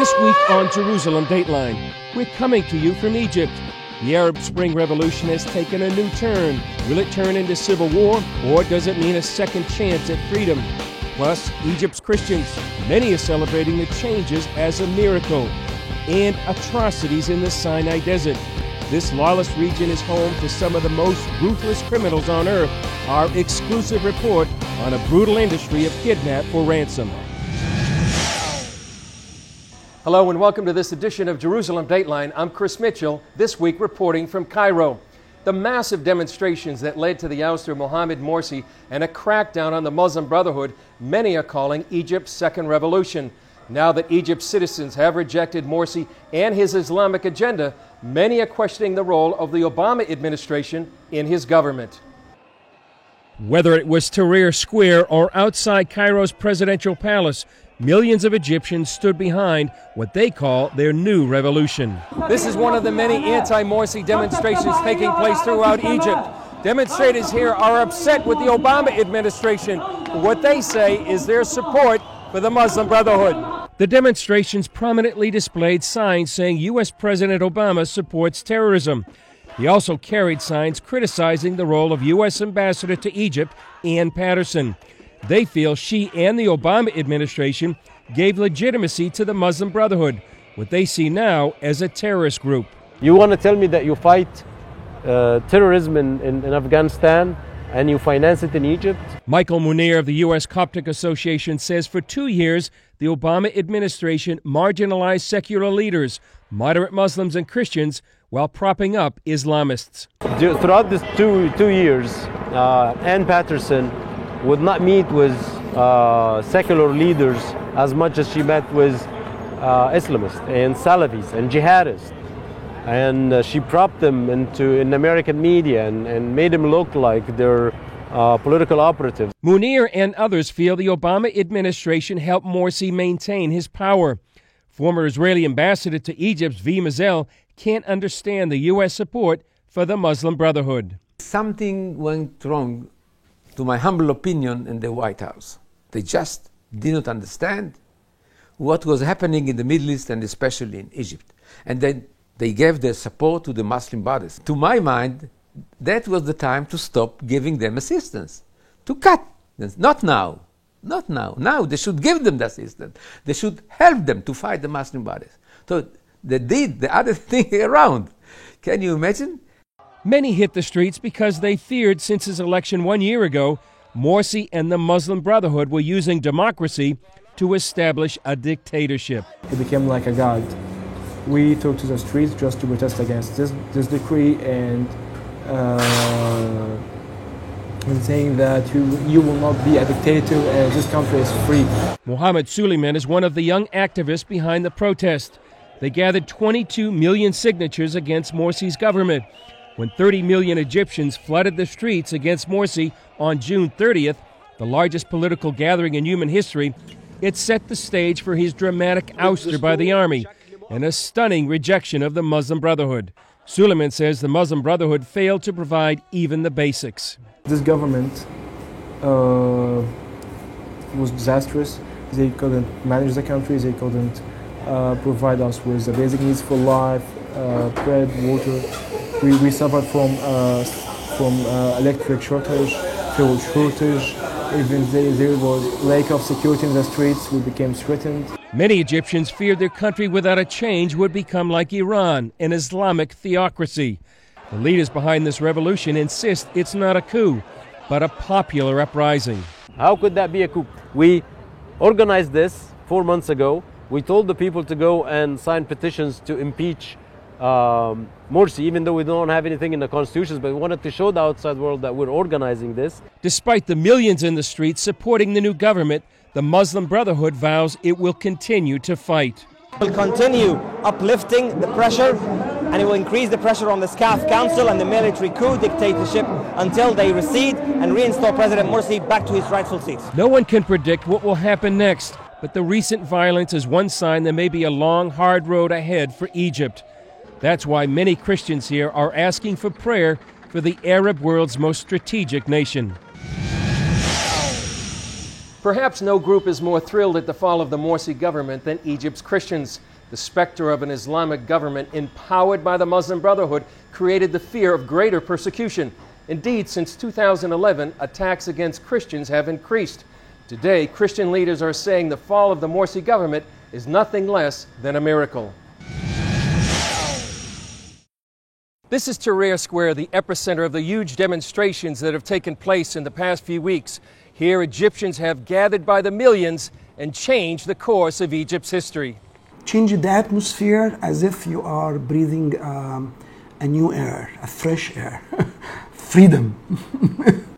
This week on Jerusalem Dateline, we're coming to you from Egypt. The Arab Spring Revolution has taken a new turn. Will it turn into civil war, or does it mean a second chance at freedom? Plus, Egypt's Christians, many are celebrating the changes as a miracle. And atrocities in the Sinai Desert. This lawless region is home to some of the most ruthless criminals on earth. Our exclusive report on a brutal industry of kidnap for ransom. Hello and welcome to this edition of Jerusalem Dateline. I'm Chris Mitchell, this week reporting from Cairo. The massive demonstrations that led to the ouster of Mohammed Morsi and a crackdown on the Muslim Brotherhood, many are calling Egypt's second revolution. Now that Egypt's citizens have rejected Morsi and his Islamic agenda, many are questioning the role of the Obama administration in his government. Whether it was Tahrir Square or outside Cairo's presidential palace, millions of Egyptians stood behind what they call their new revolution. This is one of the many anti-Morsi demonstrations taking place throughout Egypt. Demonstrators here are upset with the Obama administration. What they say is their support for the Muslim Brotherhood. The demonstrations prominently displayed signs saying U.S. President Obama supports terrorism. He also carried signs criticizing the role of U.S. Ambassador to Egypt, Ann Patterson. They feel she and the Obama administration gave legitimacy to the Muslim Brotherhood, what they see now as a terrorist group. You want to tell me that you fight terrorism in Afghanistan and you finance it in Egypt? Michael Munir of the U.S. Coptic Association says for 2 years, the Obama administration marginalized secular leaders, moderate Muslims and Christians, while propping up Islamists. Throughout these two years, Ann Patterson would not meet with secular leaders as much as she met with Islamists and Salafis and jihadists. And she propped them in American media and made them look like they're political operatives. Munir and others feel the Obama administration helped Morsi maintain his power. Former Israeli ambassador to Egypt, Zvi Mazel, can't understand the U.S. support for the Muslim Brotherhood. Something went wrong, to my humble opinion, in the White House. They just did not understand what was happening in the Middle East and especially in Egypt. And then they gave their support to the Muslim brothers. To my mind, that was the time to stop giving them assistance, to cut. Not now. Not now. Now they should give them the assistance. They should help them to fight the Muslim brothers. So they did the other thing around. Can you imagine? Many hit the streets because they feared since his election 1 year ago, Morsi and the Muslim Brotherhood were using democracy to establish a dictatorship. He became like a god. We took to the streets just to protest against this decree and saying that you will not be a dictator and this country is free. Mohammed Suleiman is one of the young activists behind the protest. They gathered 22 million signatures against Morsi's government. When 30 million Egyptians flooded the streets against Morsi on June 30th, the largest political gathering in human history, it set the stage for his dramatic ouster by the army and a stunning rejection of the Muslim Brotherhood. Suleiman says the Muslim Brotherhood failed to provide even the basics. This government was disastrous. They couldn't manage the country. They couldn't provide us with the basic needs for life, bread, water. We suffered from electric shortage, fuel shortage. Even there was lack of security in the streets. We became threatened. Many Egyptians feared their country without a change would become like Iran, an Islamic theocracy. The leaders behind this revolution insist it's not a coup, but a popular uprising. How could that be a coup? We organized this 4 months ago. We told the people to go and sign petitions to impeach Morsi, even though we don't have anything in the constitutions, but we wanted to show the outside world that we're organizing this. Despite the millions in the streets supporting the new government, the Muslim Brotherhood vows it will continue to fight. Will continue uplifting the pressure, and it will increase the pressure on the SCAF Council and the military coup dictatorship until they recede and reinstall President Morsi back to his rightful seat. No one can predict what will happen next, but the recent violence is one sign there may be a long, hard road ahead for Egypt. That's why many Christians here are asking for prayer for the Arab world's most strategic nation. Perhaps no group is more thrilled at the fall of the Morsi government than Egypt's Christians. The specter of an Islamic government empowered by the Muslim Brotherhood created the fear of greater persecution. Indeed, since 2011, attacks against Christians have increased. Today, Christian leaders are saying the fall of the Morsi government is nothing less than a miracle. This is Tahrir Square, the epicenter of the huge demonstrations that have taken place in the past few weeks. Here, Egyptians have gathered by the millions and changed the course of Egypt's history. Change the atmosphere as if you are breathing a new air, a fresh air, freedom.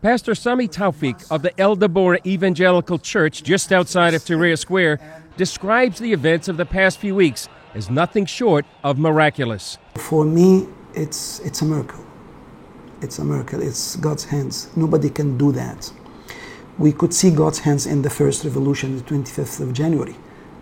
Pastor Sami Taufik of the El Deborah Evangelical Church just outside of Tahrir Square describes the events of the past few weeks as nothing short of miraculous. For me, it's a miracle. It's a miracle. It's God's hands. Nobody can do that. We could see God's hands in the first revolution, the 25th of January.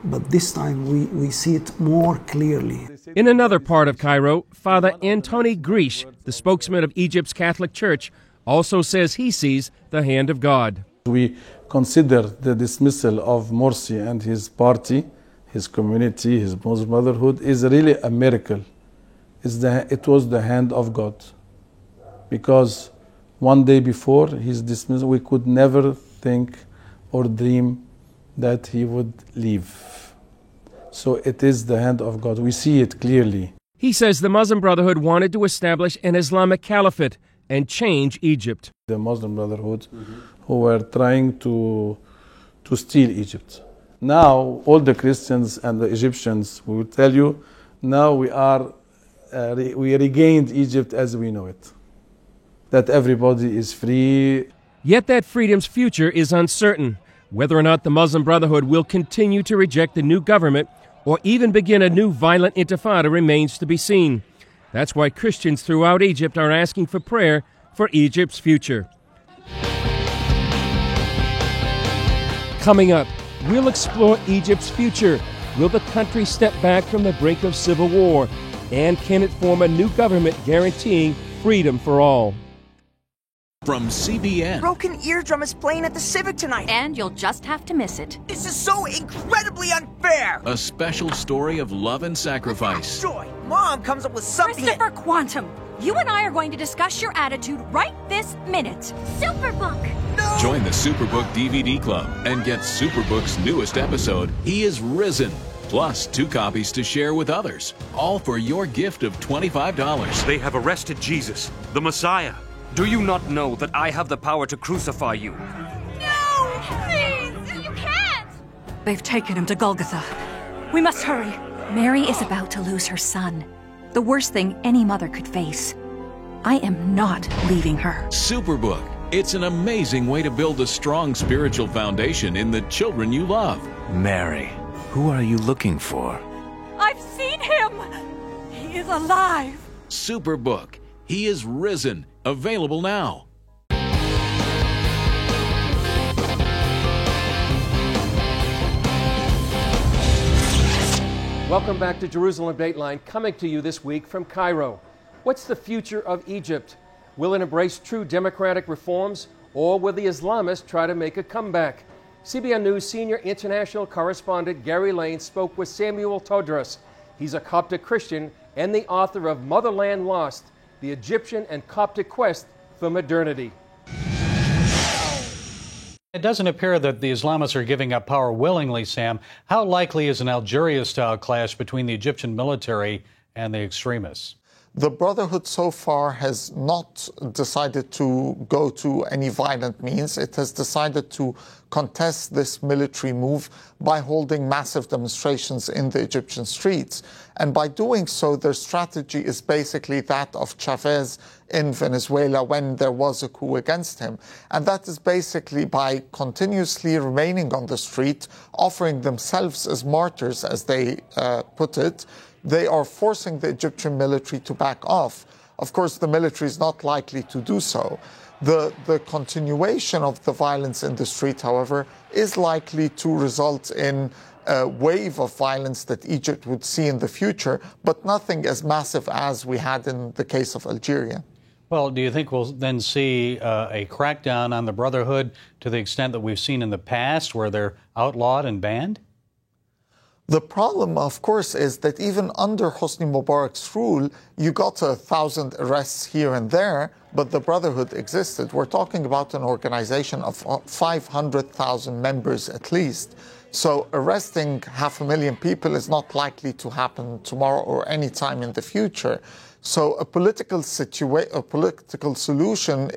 But this time we see it more clearly. In another part of Cairo, Father Antoni Grish, the spokesman of Egypt's Catholic Church, also says he sees the hand of God. We consider the dismissal of Morsi and his party, his community, his Muslim Brotherhood, is really a miracle. It was the hand of God. Because one day before his dismissal, we could never think or dream that he would leave. So it is the hand of God. We see it clearly. He says the Muslim Brotherhood wanted to establish an Islamic caliphate and change Egypt. The Muslim Brotherhood who were trying to steal Egypt. Now all the Christians and the Egyptians will tell you, now we regained Egypt as we know it. That everybody is free. Yet that freedom's future is uncertain. Whether or not the Muslim Brotherhood will continue to reject the new government or even begin a new violent intifada remains to be seen. That's why Christians throughout Egypt are asking for prayer for Egypt's future. Coming up, we'll explore Egypt's future. Will the country step back from the brink of civil war? And can it form a new government guaranteeing freedom for all? From CBN. Broken Eardrum is playing at the Civic tonight. And you'll just have to miss it. This is so incredibly unfair. A special story of love and sacrifice. Joy, Mom comes up with something. Christopher Quantum, you and I are going to discuss your attitude right this minute. Superbook. No. Join the Superbook DVD Club and get Superbook's newest episode, He is Risen. Plus 2 copies to share with others. All for your gift of $25. They have arrested Jesus, the Messiah. Do you not know that I have the power to crucify you? No! Please! You can't! They've taken him to Golgotha. We must hurry. Mary is about to lose her son. The worst thing any mother could face. I am not leaving her. Superbook. It's an amazing way to build a strong spiritual foundation in the children you love. Mary, who are you looking for? I've seen him! He is alive! Superbook. He is Risen. Available now. Welcome back to Jerusalem Dateline, coming to you this week from Cairo. What's the future of Egypt? Will it embrace true democratic reforms, or will the Islamists try to make a comeback? CBN News senior international correspondent Gary Lane spoke with Samuel Todros. He's a Coptic Christian and the author of Motherland Lost, the Egyptian and Coptic Quest for Modernity. It doesn't appear that the Islamists are giving up power willingly, Sam. How likely is an Algeria-style clash between the Egyptian military and the extremists? The Brotherhood so far has not decided to go to any violent means. It has decided to contest this military move by holding massive demonstrations in the Egyptian streets. And by doing so, their strategy is basically that of Chavez in Venezuela when there was a coup against him. And that is basically by continuously remaining on the street, offering themselves as martyrs, as they put it. They are forcing the Egyptian military to back off. Of course, the military is not likely to do so. The continuation of the violence in the street, however, is likely to result in a wave of violence that Egypt would see in the future, but nothing as massive as we had in the case of Algeria. Well, do you think we'll then see a crackdown on the Brotherhood to the extent that we've seen in the past, where they're outlawed and banned? The problem, of course, is that even under Hosni Mubarak's rule, you got 1,000 arrests here and there, but the Brotherhood existed. We're talking about an organization of 500,000 members at least. So arresting 500,000 people is not likely to happen tomorrow or any time in the future. So a political solution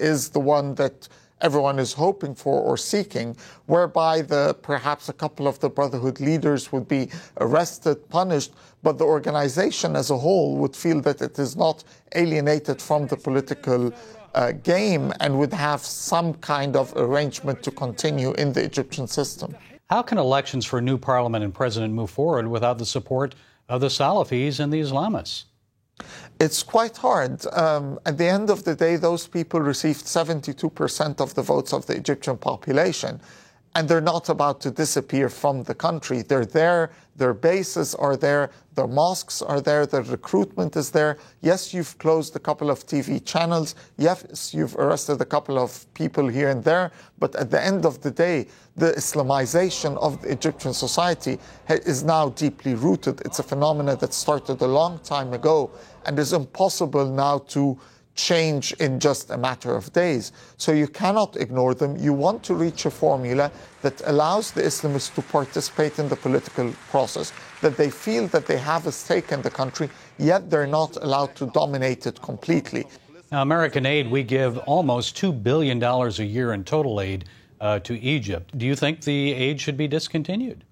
is the one that everyone is hoping for or seeking, whereby perhaps a couple of the Brotherhood leaders would be arrested, punished, but the organization as a whole would feel that it is not alienated from the political game and would have some kind of arrangement to continue in the Egyptian system. How can elections for a new parliament and president move forward without the support of the Salafis and the Islamists? It's quite hard. At the end of the day, those people received 72% of the votes of the Egyptian population, and they're not about to disappear from the country. They're there, their bases are there, their mosques are there, their recruitment is there. Yes, you've closed a couple of TV channels. Yes, you've arrested a couple of people here and there. But at the end of the day, the Islamization of the Egyptian society is now deeply rooted. It's a phenomenon that started a long time ago and is impossible now to change in just a matter of days. So you cannot ignore them. You want to reach a formula that allows the Islamists to participate in the political process, that they feel that they have a stake in the country, yet they're not allowed to dominate it completely. Now, American aid, we give almost $2 billion a year in total aid to Egypt. Do you think the aid should be discontinued?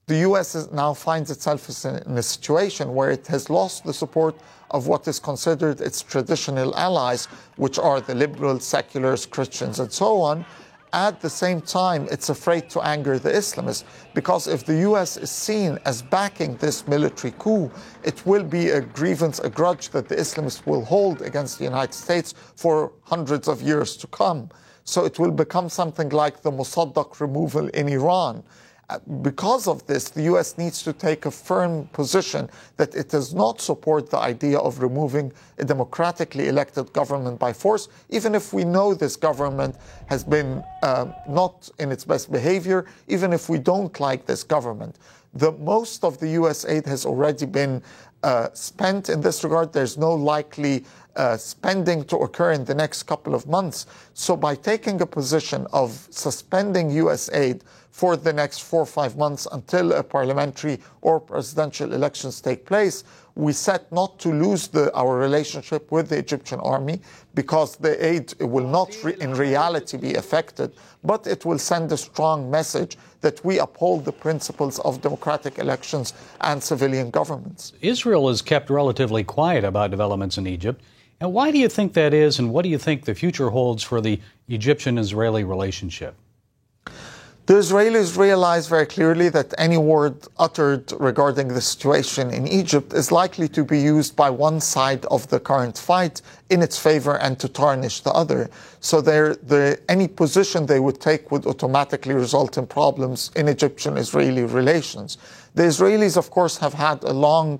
The U.S. now finds itself in a situation where it has lost the support of what is considered its traditional allies, which are the liberals, seculars, Christians, and so on. At the same time, it's afraid to anger the Islamists, because if the U.S. is seen as backing this military coup, it will be a grievance, a grudge that the Islamists will hold against the United States for hundreds of years to come. So it will become something like the Mossadegh removal in Iran. Because of this, the U.S. needs to take a firm position that it does not support the idea of removing a democratically elected government by force, even if we know this government has been not in its best behavior, even if we don't like this government. Most of the U.S. aid has already been spent in this regard. There's no likely spending to occur in the next couple of months. So by taking a position of suspending U.S. aid for the next 4 or 5 months until a parliamentary or presidential elections take place, we set not to lose our relationship with the Egyptian army, because the aid will not in reality be affected, but it will send a strong message that we uphold the principles of democratic elections and civilian governments. Israel has kept relatively quiet about developments in Egypt. And why do you think that is, and what do you think the future holds for the Egyptian-Israeli relationship? The Israelis realize very clearly that any word uttered regarding the situation in Egypt is likely to be used by one side of the current fight in its favor and to tarnish the other. So any position they would take would automatically result in problems in Egyptian-Israeli relations. The Israelis, of course, have had a long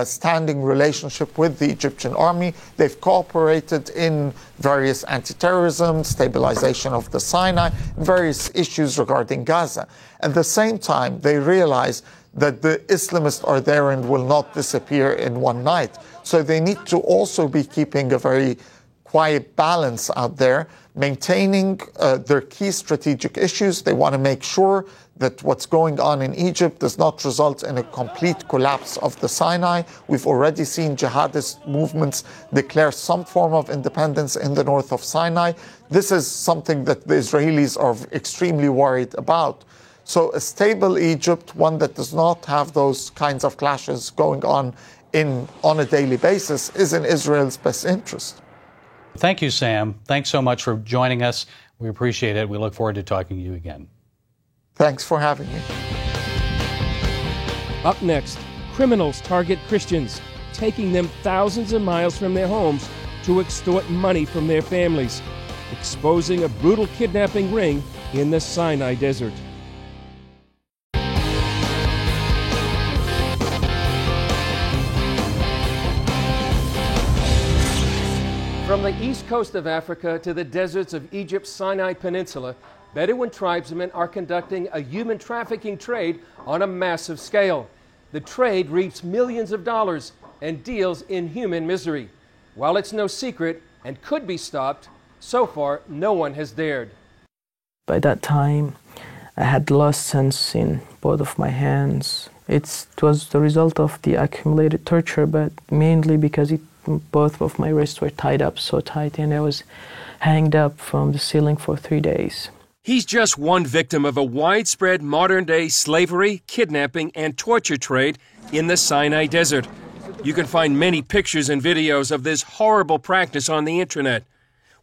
standing relationship with the Egyptian army. They've cooperated in various anti-terrorism, stabilization of the Sinai, various issues regarding Gaza. At the same time, they realize that the Islamists are there and will not disappear in one night. So they need to also be keeping a very quiet balance out there, maintaining their key strategic issues. They want to make sure that what's going on in Egypt does not result in a complete collapse of the Sinai. We've already seen jihadist movements declare some form of independence in the north of Sinai. This is something that the Israelis are extremely worried about. So a stable Egypt, one that does not have those kinds of clashes going on a daily basis, is in Israel's best interest. Thank you, Sam. Thanks so much for joining us. We appreciate it. We look forward to talking to you again. Thanks for having me. Up next, criminals target Christians, taking them thousands of miles from their homes to extort money from their families, exposing a brutal kidnapping ring in the Sinai Desert. From the east coast of Africa to the deserts of Egypt's Sinai Peninsula, Bedouin tribesmen are conducting a human trafficking trade on a massive scale. The trade reaps millions of dollars and deals in human misery. While it's no secret and could be stopped, so far no one has dared. By that time, I had lost sense in both of my hands. It was the result of the accumulated torture, but mainly because both of my wrists were tied up so tight and I was hanged up from the ceiling for 3 days. He's just one victim of a widespread modern-day slavery, kidnapping, and torture trade in the Sinai Desert. You can find many pictures and videos of this horrible practice on the internet.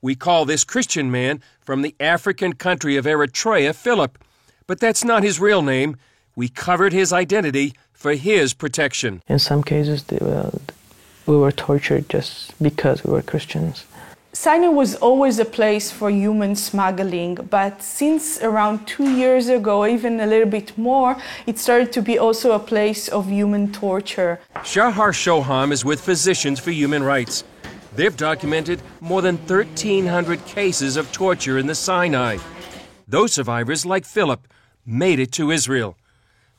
We call this Christian man from the African country of Eritrea Philip, but that's not his real name. We covered his identity for his protection. In some cases, we were tortured just because we were Christians. Sinai was always a place for human smuggling, but since around 2 years ago, even a little bit more, it started to be also a place of human torture. Shahar Shoham is with Physicians for Human Rights. They've documented more than 1,300 cases of torture in the Sinai. Those survivors, like Philip, made it to Israel.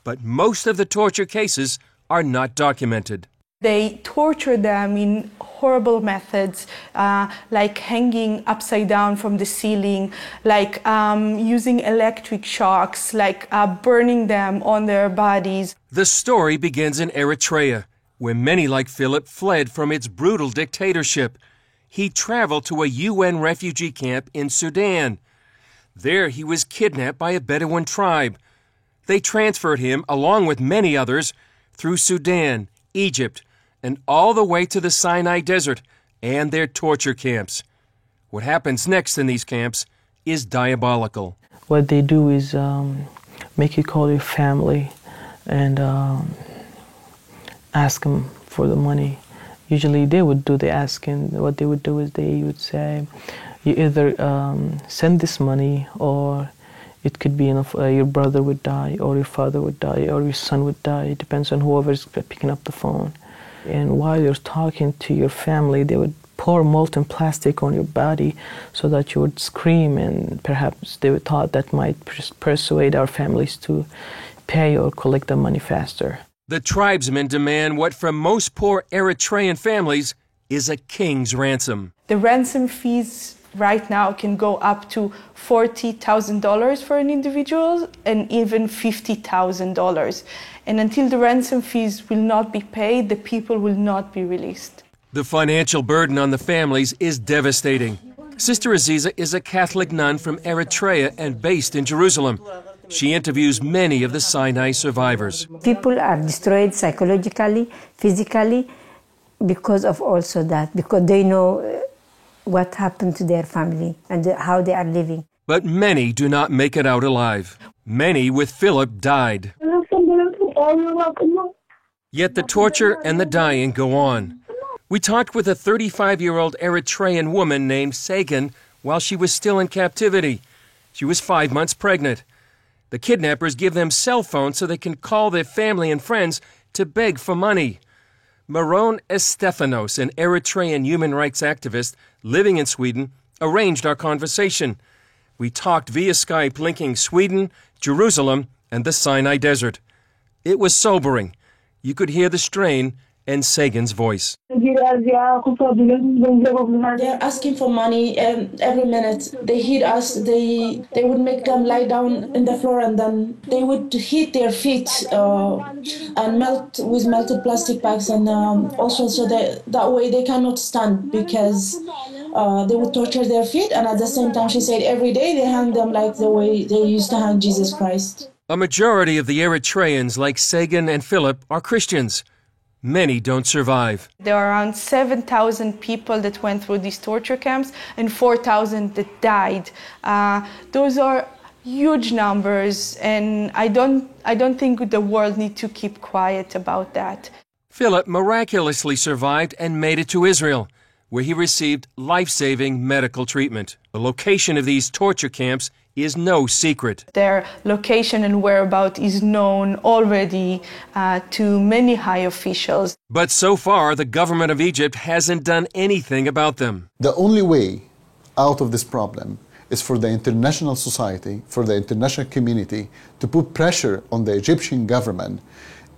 But most of the torture cases are not documented. They torture them in horrible methods, like hanging upside down from the ceiling, like using electric shocks, like burning them on their bodies. The story begins in Eritrea, where many like Philip fled from its brutal dictatorship. He traveled to a UN refugee camp in Sudan. There he was kidnapped by a Bedouin tribe. They transferred him, along with many others, through Sudan, Egypt, and all the way to the Sinai Desert and their torture camps. What happens next in these camps is diabolical. What they do is make you call your family and ask them for the money. Usually they would do the asking. What they would do is they would say, you either send this money, or it could be your brother would die, or your father would die, or your son would die. It depends on whoever's picking up the phone. And while you're talking to your family, they would pour molten plastic on your body so that you would scream, and perhaps they would thought that might persuade our families to pay or collect the money faster. The tribesmen demand what for most poor Eritrean families is a king's ransom. The ransom fees right now can go up to $40,000 for an individual and even $50,000. And until the ransom fees will not be paid, the people will not be released. The financial burden on the families is devastating. Sister Aziza is a Catholic nun from Eritrea and based in Jerusalem. She interviews many of the Sinai survivors. People are destroyed psychologically, physically, because of also that, because they know what happened to their family and how they are living. But many do not make it out alive. Many with Philip died. Yet the torture and the dying go on. We talked with a 35-year-old Eritrean woman named Sagan while she was still in captivity. She was 5 months pregnant. The kidnappers give them cell phones so they can call their family and friends to beg for money. Maron Estefanos, an Eritrean human rights activist living in Sweden, arranged our conversation. We talked via Skype linking Sweden, Jerusalem, and the Sinai Desert. It was sobering. You could hear the strain in Sagan's voice. They're asking for money every minute. They hit us. They would make them lie down in the floor, and then they would hit their feet and melt with melted plastic bags, and also so that way they cannot stand, because they would torture their feet, and at the same time she said every day they hang them like the way they used to hang Jesus Christ. A majority of the Eritreans, like Sagan and Philip, are Christians. Many don't survive. There are around 7,000 people that went through these torture camps and 4,000 that died. Those are huge numbers, and I don't think the world needs to keep quiet about that. Philip miraculously survived and made it to Israel, where he received life-saving medical treatment. The location of these torture camps is no secret. Their location and whereabouts is known already to many high officials. But so far, the government of Egypt hasn't done anything about them. The only way out of this problem is for the international society, for the international community, to put pressure on the Egyptian government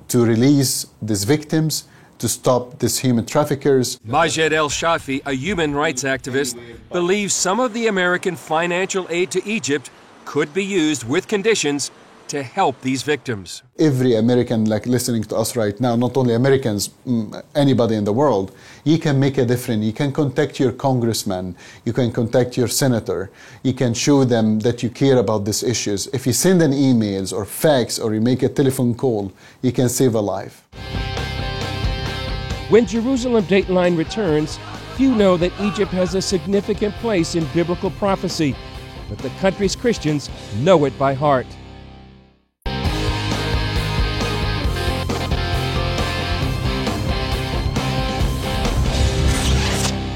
to release these victims, to stop these human traffickers. Majed El-Shafi, a human rights activist, believes some of the American financial aid to Egypt could be used with conditions to help these victims. Every American listening to us right now, not only Americans, anybody in the world, you can make a difference. You can contact your congressman, you can contact your senator, you can show them that you care about these issues. If you send an email or fax or you make a telephone call, you can save a life. When Jerusalem Dateline returns, few know that Egypt has a significant place in biblical prophecy, but the country's Christians know it by heart.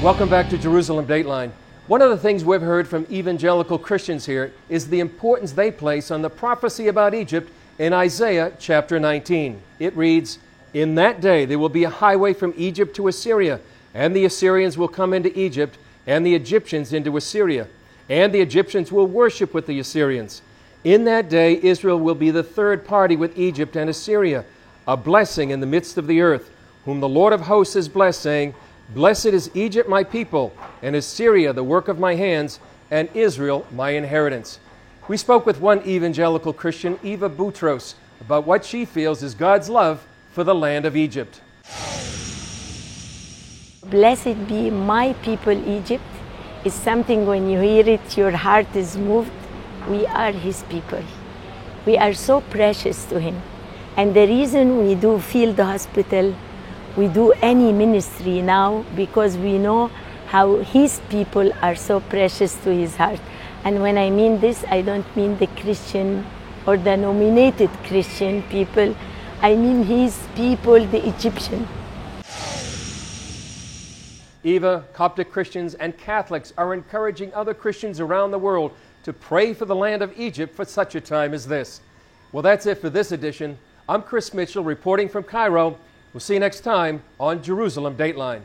Welcome back to Jerusalem Dateline. One of the things we've heard from evangelical Christians here is the importance they place on the prophecy about Egypt in Isaiah chapter 19. It reads, "In that day there will be a highway from Egypt to Assyria, and the Assyrians will come into Egypt, and the Egyptians into Assyria, and the Egyptians will worship with the Assyrians. In that day Israel will be the third party with Egypt and Assyria, a blessing in the midst of the earth, whom the Lord of hosts has blessed, saying, Blessed is Egypt my people, and Assyria the work of my hands, and Israel my inheritance." We spoke with one evangelical Christian, Eva Boutros, about what she feels is God's love for the land of Egypt. Blessed be my people Egypt is something when you hear it, your heart is moved. We are His people. We are so precious to Him. And the reason we do field hospital, we do any ministry now, because we know how His people are so precious to His heart. And when I mean this, I don't mean the Christian or the nominated Christian people. I mean His people, the Egyptian. Eva, Coptic Christians and Catholics are encouraging other Christians around the world to pray for the land of Egypt for such a time as this. Well, that's it for this edition. I'm Chris Mitchell reporting from Cairo. We'll see you next time on Jerusalem Dateline.